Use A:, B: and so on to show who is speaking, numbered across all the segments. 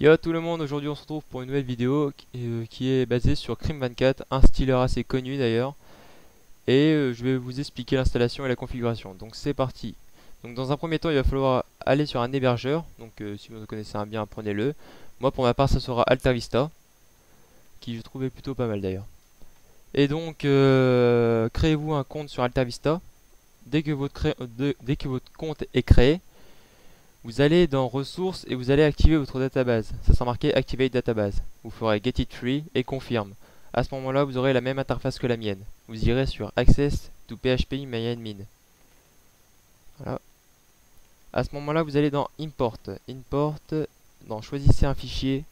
A: Yo tout le monde, aujourd'hui on se retrouve pour une nouvelle vidéo qui est basée sur Crim24, un stealer assez connu d'ailleurs. Et je vais vous expliquer l'installation et la configuration. Donc c'est parti. Donc dans un premier temps il va falloir aller sur un hébergeur. Donc si vous en connaissez un bien, prenez-le. Moi pour ma part ça sera AltaVista, qui je trouvais plutôt pas mal d'ailleurs. Et donc créez-vous un compte sur AltaVista. Dès que votre compte est créé, vous allez dans ressources et vous allez activer votre database. Ça sera marqué Activate Database. Vous ferez Get It Free et confirme. À ce moment-là, vous aurez la même interface que la mienne. Vous irez sur Access to PHP My Admin. Voilà. À ce moment-là, vous allez dans Import. Import, dans Choisissez un fichier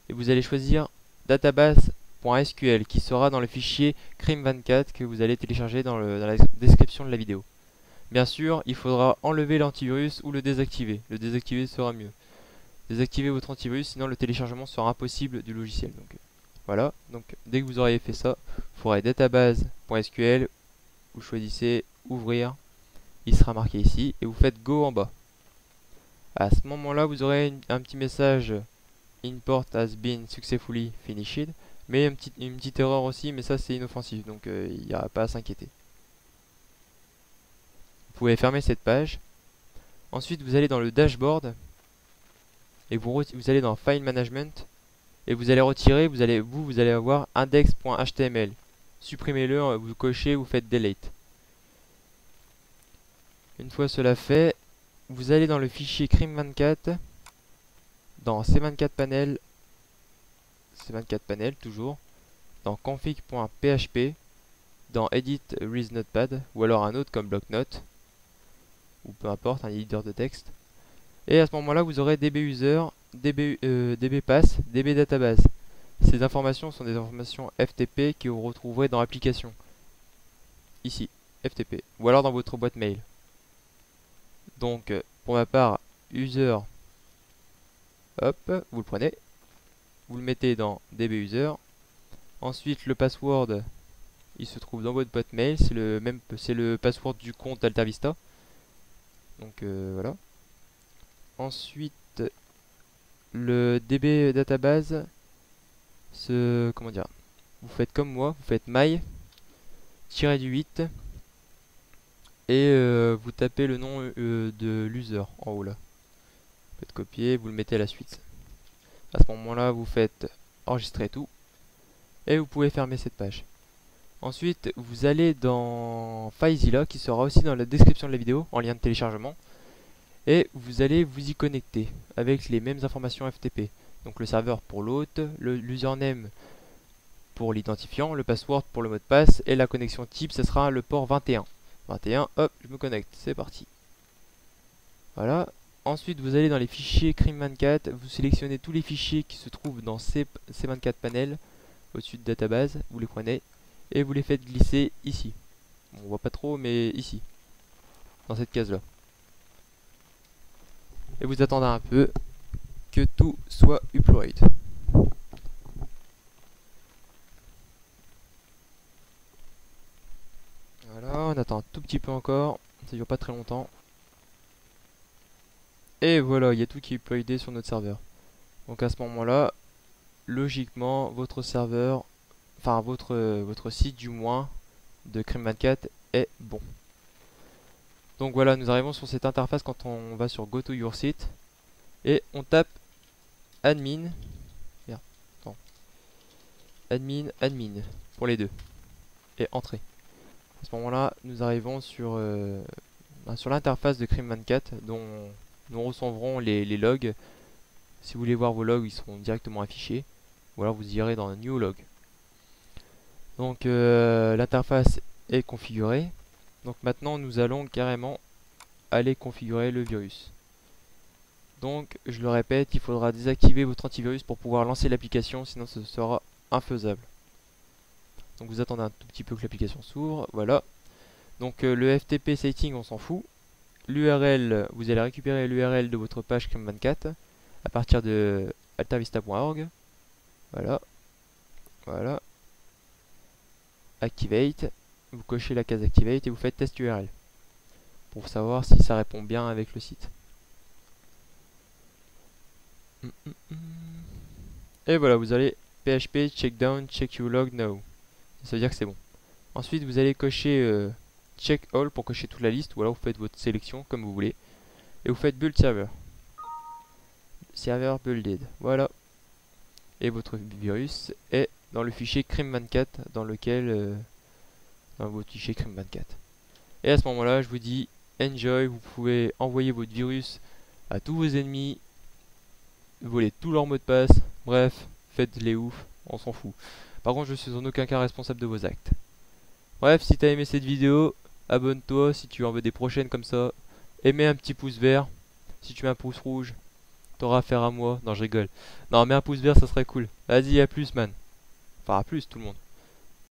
A: et vous allez choisir database.sql qui sera dans le fichier Crim24 que vous allez télécharger dans la description de la vidéo. Bien sûr, il faudra enlever l'antivirus ou le désactiver. Le désactiver sera mieux. Désactivez votre antivirus, sinon le téléchargement sera impossible du logiciel. Donc voilà. Donc dès que vous aurez fait ça, vous ferez database.sql, vous choisissez ouvrir, il sera marqué ici et vous faites go en bas. À ce moment-là, vous aurez un petit message import has been successfully finished, mais une petite erreur aussi, mais ça c'est inoffensif, donc il n'y aura pas à s'inquiéter. Vous pouvez fermer cette page. Ensuite, vous allez dans le dashboard et vous allez dans File Management et vous allez retirer, vous allez avoir index.html. Supprimez-le, vous cochez, vous faites delete. Une fois cela fait, vous allez dans le fichier Crim24, dans C24 panel, C24 panel toujours, dans config.php, dans edit with notepad ou alors un autre comme bloc-notes ou peu importe, un éditeur de texte. Et à ce moment-là, vous aurez dbuser, dbpass, dbdatabase. Ces informations sont des informations FTP que vous retrouverez dans l'application. Ici, FTP. Ou alors dans votre boîte mail. Donc, pour ma part, user, hop, vous le prenez. Vous le mettez dans dbuser. Ensuite, le password, il se trouve dans votre boîte mail. C'est le password du compte AltaVista. Donc, voilà. Ensuite, le DB database, comment dire, vous faites comme moi, vous faites my du 8 et vous tapez le nom de l'user en haut là. Vous faites copier, vous le mettez à la suite. À ce moment-là, vous faites enregistrer tout et vous pouvez fermer cette page. Ensuite, vous allez dans FileZilla qui sera aussi dans la description de la vidéo en lien de téléchargement. Et vous allez vous y connecter avec les mêmes informations FTP. Donc le serveur pour l'hôte, l'username pour l'identifiant, le password pour le mot de passe et la connexion type, ce sera le port 21. 21, hop, je me connecte, c'est parti. Voilà. Ensuite, vous allez dans les fichiers Crim24, vous sélectionnez tous les fichiers qui se trouvent dans C24 panel, au-dessus de database, vous les prenez et vous les faites glisser ici. Bon, on voit pas trop, mais ici, dans cette case-là. Et vous attendez un peu que tout soit upload. Voilà, on attend un tout petit peu encore, ça dure pas très longtemps. Et voilà, il y a tout qui est uploadé sur notre serveur. Donc à ce moment-là, logiquement, votre serveur, enfin votre site du moins de Crim24 est bon. Donc voilà, nous arrivons sur cette interface quand on va sur Go to Your Site et on tape admin, admin pour les deux et entrée. À ce moment-là, nous arrivons sur l'interface de Crim24 dont nous recevrons les logs. Si vous voulez voir vos logs, ils seront directement affichés. Ou alors vous irez dans New Log. Donc l'interface est configurée. Donc maintenant nous allons carrément aller configurer le virus. Donc je le répète, il faudra désactiver votre antivirus pour pouvoir lancer l'application, sinon ce sera infaisable. Donc vous attendez un tout petit peu que l'application s'ouvre, voilà. Donc le FTP setting on s'en fout. L'URL, vous allez récupérer l'URL de votre page Crim24 à partir de altavista.org. Voilà. Voilà. Activate. Vous cochez la case Activate et vous faites test URL pour savoir si ça répond bien avec le site. Et voilà, vous allez PHP check down check your log now. Ça veut dire que c'est bon. Ensuite, vous allez cocher check all pour cocher toute la liste, ou alors vous faites votre sélection comme vous voulez. Et vous faites build server. Server builded. Voilà. Et votre virus est dans le fichier crim24 dans lequel dans votre fichier crim24. Et à ce moment-là, je vous dis enjoy, vous pouvez envoyer votre virus à tous vos ennemis, voler tous leurs mots de passe, bref, faites les ouf, on s'en fout. Par contre, je suis en aucun cas responsable de vos actes. Bref, si t'as aimé cette vidéo, abonne-toi si tu en veux des prochaines comme ça. Et mets un petit pouce vert. Si tu mets un pouce rouge, t'auras affaire à moi. Non, je rigole. Non, mets un pouce vert, ça serait cool. Vas-y, à plus, man. Enfin, à plus, tout le monde.